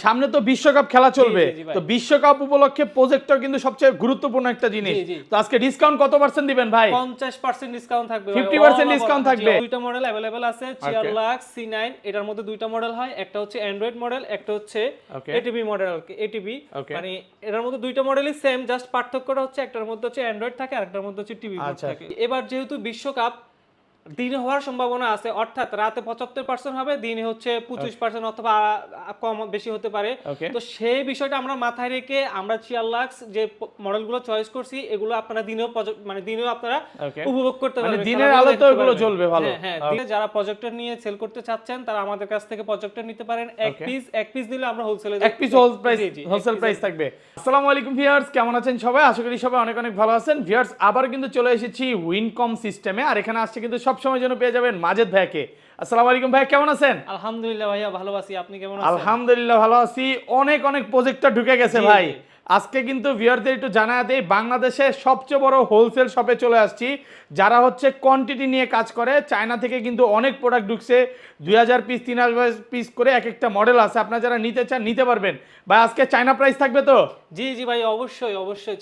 সামনে তো বিশ্বকাপ খেলা চলবে, তো বিশ্বকাপ উপলক্ষে প্রজেক্টর কিন্তু সবচেয়ে গুরুত্বপূর্ণ একটা জিনিস। তো আজকে ডিসকাউন্ট কত পার্সেন্ট দিবেন ভাই? 50% ডিসকাউন্ট থাকবে, 50% ডিসকাউন্ট থাকবে। দুইটা মডেল अवेलेबल আছে, চিয়ারলাক C9, এটার মধ্যে দুইটা মডেল হয়, একটা হচ্ছে অ্যান্ড্রয়েড মডেল, একটা হচ্ছে এটিবি মডেল। এটিবি মানে এটার মধ্যে দুইটা মডেলই সেম, জাস্ট পার্থক্যটা হচ্ছে একটার মধ্যে হচ্ছে অ্যান্ড্রয়েড থাকে আর একটার মধ্যে হচ্ছে টিভি থাকে। এবার যেহেতু বিশ্বকাপ দিনে হওয়ার সম্ভাবনা আছে, অর্থাৎ রাতে 75% হবে, দিনে হচ্ছে 25% অথবা কম বেশি হতে পারে। তো সেই বিষয়টা আমরা মাথায় রেখে আমরা চিয়ারলাক্স যে মডেলগুলো চয়েস করছি, এগুলো আপনারা দিনেও মানে দিনেও আপনারা উপভোগ করতে পারবেন, মানে দিনের আলোতে এগুলো জ্বলবে ভালো। হ্যাঁ, দিনে যারা প্রজেক্টর নিয়ে সেল করতে চাচ্ছেন তারা আমাদের কাছ থেকে প্রজেক্টর নিতে পারেন। এক পিস দিলে আমরা হোলসেলে এক পিস হোলসেল প্রাইস থাকবে। আসসালামু আলাইকুম ভিউয়ার্স, কেমন আছেন সবাই? আশা করি সবাই অনেক অনেক ভালো আছেন। ভিউয়ার্স, আবার কিন্তু চলে এসেছি উইনকম সিস্টেমে, আর এখানে আসছে কিন্তু সব সময় জন্য পেয়ে যাবেন মাজেদ ভাইকে। আসসালামু আলাইকুম ভাই, কেমন আছেন? আলহামদুলিল্লাহ ভাইয়া ভালো আছি, আপনি কেমন আছেন? আলহামদুলিল্লাহ ভালো আছি। অনেক অনেক প্রজেক্টর ঢুকে গেছে ভাই। আজকে কিন্তু ভিউয়ারদের একটু জানায় দেই, বাংলাদেশে সবচেয়ে বড় হোলসেল শপে চলে আসছি, যারা হচ্ছে কোয়ান্টিটি নিয়ে কাজ করে। চায়না থেকে কিন্তু অনেক প্রোডাক্ট ঢুকছে, 2000 পিস 3000 পিস করে এক একটা মডেল আছে। আপনারা যারা নিতে চান নিতে পারবেন ভাই। আজকে চায়না প্রাইস থাকবে তো? জি ভাই, অবশ্যই অবশ্যই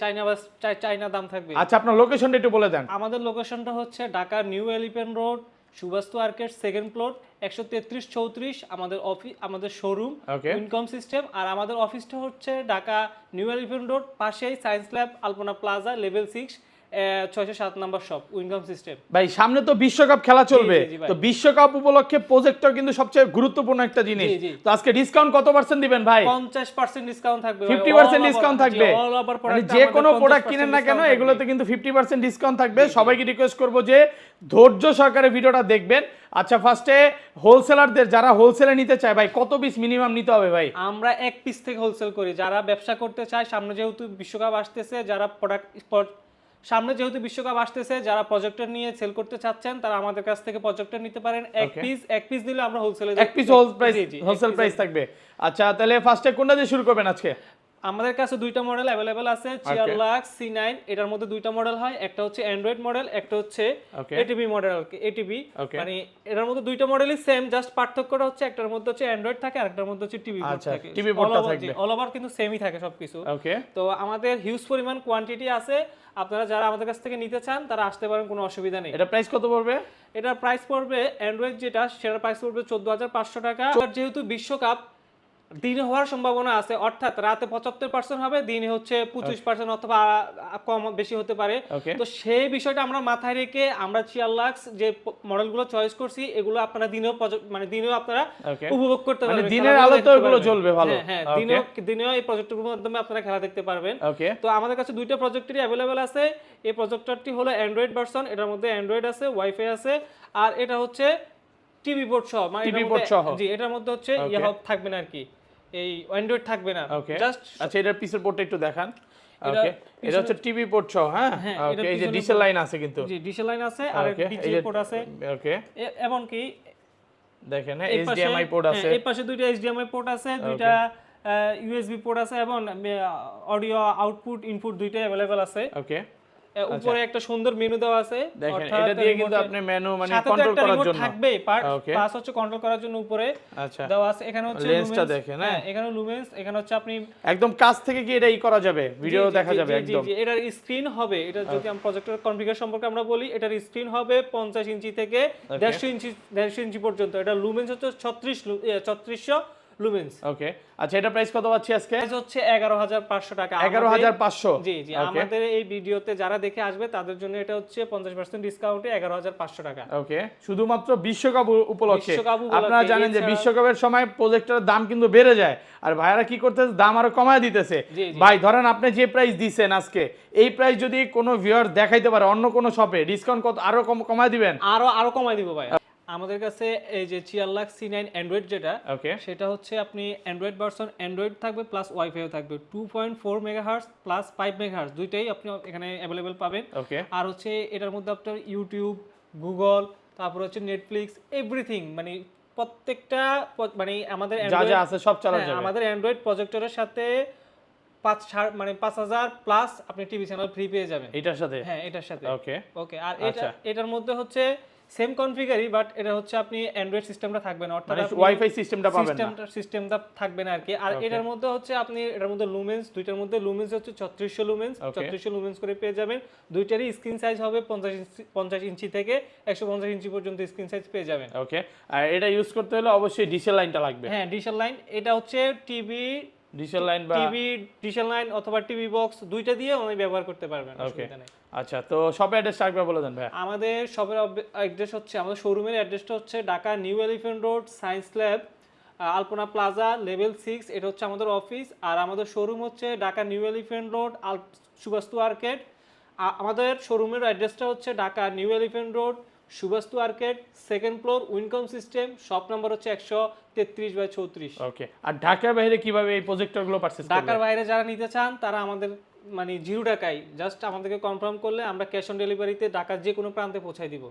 চায়না দাম থাকবে। আচ্ছা, আপনার লোকেশনটা একটু বলে দেন। আমাদের লোকেশনটা হচ্ছে Dhaka new elephant road, Subastu arcade, second floor, 133-34 আমাদের শোরুম ইনকম সিস্টেম। আর আমাদের অফিসটা হচ্ছে ঢাকা নিউ এলিফ্যান্ট রোড, পাশেই science lab, Alpona plaza, level 6, 607 number shop Wincom system. ভাই সামনে তো বিশ্বকাপ খেলা চলবে, তো বিশ্বকাপ উপলক্ষে প্রজেক্টর কিন্তু সবচেয়ে গুরুত্বপূর্ণ একটা জিনিস। তো আজকে ডিসকাউন্ট কত পার্সেন্ট দিবেন ভাই? 50% ডিসকাউন্ট থাকবে, 50% ডিসকাউন্ট থাকবে। মানে যে কোনো প্রোডাক্ট কিনেন না কেন, এগুলোতে কিন্তু 50% ডিসকাউন্ট থাকবে। সবাইকে রিকোয়েস্ট করব যে ধৈর্য সহকারে ভিডিওটা দেখবেন। আচ্ছা, ফার্স্টে হোলসেলারদের যারা হোলসেলে নিতে চায় ভাই, কত পিস মিনিমাম নিতে হবে ভাই? আমরা এক পিস থেকে হোলসেল করি। যারা ব্যবসা করতে চায়, সামনে যেহেতু বিশ্বকাপ আসতেছে, যারা প্রজেক্টর নিয়ে সেল করতে চাচ্ছেন তারা আমাদের কাছ থেকে প্রজেক্টর নিতে পারেন। এক পিস দিলে আমরা হোলসেলে এক পিস হোলসেল প্রাইস থাকবে। আচ্ছা, তাহলে ফার্স্টে কোনটা দিয়ে শুরু করবেন আজকে? আমাদের কাছে দুইটা মডেল अवेलेबल আছে, চিয়ারলাক C9, এটার মধ্যে দুইটা মডেল হয়, একটা হচ্ছে অ্যান্ড্রয়েড মডেল, একটা হচ্ছে এটিবি মডেল। এটিবি মানে এটার মধ্যে দুইটা মডেলই সেম, জাস্ট পার্থক্যটা হচ্ছে একটার মধ্যে হচ্ছে অ্যান্ড্রয়েড থাকে আর একটার মধ্যে হচ্ছে টিভি পোর্ট থাকে। টিভি পোর্টটা থাকবে, অল ওভার কিন্তু সেমই থাকে সবকিছু। তো আমাদের হিউজ পরিমাণ কোয়ান্টিটি আছে, আপনারা যারা আমাদের কাছ থেকে নিতে চান তারা আসতে পারেন, কোনো অসুবিধা নেই। এটা প্রাইস কত পড়বে? এটার প্রাইস পড়বে অ্যান্ড্রয়েড যেটা, সেটার প্রাইস পড়বে 14500 টাকা। আর যেহেতু বিশ্বকাপ দিনে হওয়ার সম্ভাবনা আছে, অর্থাৎ রাতে 75% হবে, দিনে হচ্ছে 25% অথবা কম বেশি হতে পারে। তো সেই বিষয়টা আমরা মাথায় রেখে আমরা চিয়ারলাক্স যে মডেলগুলো চয়েস করছি, এগুলো আপনারা দিনেও মানে দিনেও আপনারা উপভোগ করতে পারবেন, মানে দিনের আলোতে এগুলো জ্বলবে ভালো। হ্যাঁ, দিনেও এই প্রজেক্টরের মাধ্যমে আপনারা খেলা দেখতে পারবেন। তো আমাদের কাছে দুইটা প্রজেক্টরই अवेलेबल আছে। এই প্রজেক্টরটি হলো অ্যান্ড্রয়েড ভার্সন, এটার মধ্যে অ্যান্ড্রয়েড আছে, ওয়াইফাই আছে, আর এটা হচ্ছে টিভি পোর্ট সহ। মানে জি, এটার মধ্যে হচ্ছে থাকবে না আর কি, এই অ্যান্ড্রয়েড থাকবে না জাস্ট। আচ্ছা, এটার পিছের পোর্টটা একটু দেখান। ওকে, এটা হচ্ছে টিভি পোর্ট সহ। হ্যাঁ, ওকে, এই যে ডিসেল লাইন আছে কিন্তু। জি, ডিসেল লাইন আছে আর ডিজি পোর্ট আছে। ওকে, এবং কি দেখেন, এইচডিএমআই পোর্ট আছে, এই পাশে দুইটা এইচডিএমআই পোর্ট আছে, দুইটা ইউএসবি পোর্ট আছে, এবং অডিও আউটপুট ইনপুট দুইটাই अवेलेबल আছে। ওকে, উপরে একটা সুন্দর মেনু দেওয়া আছে, দেখেন এটা দিয়ে কিন্তু আপনি মেনু মানে কন্ট্রোল করার জন্য থাকবে। পাস হচ্ছে কন্ট্রোল করার জন্য উপরে দেওয়া আছে। এখানে হচ্ছে লেন্সটা দেখেন, হ্যাঁ, এখানে লুমেন্স, এখানে হচ্ছে আপনি একদম কাছ থেকে কি এটা করা যাবে, ভিডিও দেখা যাবে একদম। জি, এটার স্ক্রিন হবে, এটা যদি আমরা প্রজেক্টরের কনফিগার সম্পর্কে আমরা বলি, এটার স্ক্রিন হবে 50 ইঞ্চি থেকে 150 ইঞ্চি পর্যন্ত। এটা লুমেন্স হচ্ছে 3600 লুমেন্স। ওকে, আচ্ছা, এটা প্রাইস কত পাচ্ছি আজকে? প্রাইস হচ্ছে 11500 টাকা। 11500। জি, আমাদের এই ভিডিওতে যারা দেখে আসবে তাদের জন্য এটা হচ্ছে 50% ডিসকাউন্টে 11500 টাকা। ওকে, শুধুমাত্র বিশ্বকাপ উপলক্ষে। আপনারা জানেন যে বিশ্বকাপের সময় প্রজেক্টরের দাম কিন্তু বেড়ে যায়, আর ভাইয়ারা কি করতেছে, দাম আরো কমায় দিতেছে। ভাই ধরেন আপনি যে প্রাইস দিবেন আজকে, এই প্রাইস যদি কোনো ভিউয়ার দেখাইতে পারে অন্য কোনো শপে, ডিসকাউন্ট কত আরো কমায় দিবেন? আরো কমায় দিব ভাই। আমাদের কাছে এই যে চিয়ারলাক্স C9 অ্যান্ড্রয়েড যেটা, সেটা হচ্ছে আপনি অ্যান্ড্রয়েড ভার্সন, অ্যান্ড্রয়েড থাকবে প্লাস ওয়াইফাইও থাকবে, 2.4 মেগাহার্টজ প্লাস 5 মেগাহার্টজ দুইটাই আপনি এখানে अवेलेबल পাবেন। আর হচ্ছে এটার মধ্যে আপনার ইউটিউব, গুগল, তারপর হচ্ছে নেটফ্লিক্স, এভরিথিং, মানে প্রত্যেকটা মানে আমাদের যা যা আছে সব চালানো যাবে। আমাদের অ্যান্ড্রয়েড প্রজেক্টরের সাথে 5000 প্লাস আপনি টিভি চ্যানেল ফ্রি পেয়ে যাবেন এটার সাথে। হ্যাঁ, এটার সাথে। ওকে, আর এটার মধ্যে হচ্ছে সেম কনফিগারই, বাট এটা হচ্ছে আপনি অ্যান্ড্রয়েড সিস্টেমটা থাকবে না, অর্থাৎ মানে ওয়াইফাই সিস্টেমটা পাবেন না, সিস্টেমটা থাকবে না আর কি। আর এটার মধ্যে হচ্ছে আপনি এটার মধ্যে লুমেন্স, দুইটার মধ্যে লুমেন্স হচ্ছে 3600 লুমেন্স, 3600 লুমেন্স করে পেয়ে যাবেন। দুইটারই স্ক্রিন সাইজ হবে 50 ইঞ্চি থেকে 150 ইঞ্চি পর্যন্ত স্ক্রিন সাইজ পেয়ে যাবেন। ওকে, আর এটা ইউজ করতে হলে অবশ্যই ডিসেল লাইনটা লাগবে। হ্যাঁ, ডিসেল লাইন, এটা হচ্ছে টিভি ডিসেল লাইন বা ডিসেল লাইন অথবা টিভি বক্স দুইটা দিয়ে আপনি ব্যবহার করতে পারবেন, অসুবিধা নেই। আচ্ছা, তো শপ অ্যাড্রেসটা একবার বলে দেন ভাই। আমাদের শপের অ্যাড্রেস হচ্ছে, আমাদের শোরুমের অ্যাড্রেসটা হচ্ছে Dhaka new elephant road, science lab, Alpona plaza, level 6, এটা হচ্ছে আমাদের অফিস। আর আমাদের শোরুম হচ্ছে Dhaka new elephant road, Subastu arcade. আমাদের শোরুমের অ্যাড্রেসটা হচ্ছে Dhaka new elephant road, Subastu arcade, second floor, Wincom system, shop number হচ্ছে 133/34। ওকে, আর ঢাকার বাইরে কিভাবে এই প্রজেক্টরগুলো পারচেজ করবে? ঢাকার বাইরে যারা নিতে চান তারা আমাদের মানে 0 টাকায় জাস্ট আমাদেরকে কনফার্ম করলে আমরা ক্যাশ অন ডেলিভারিতে ঢাকার যে কোনো প্রান্তে পৌঁছায় দিব।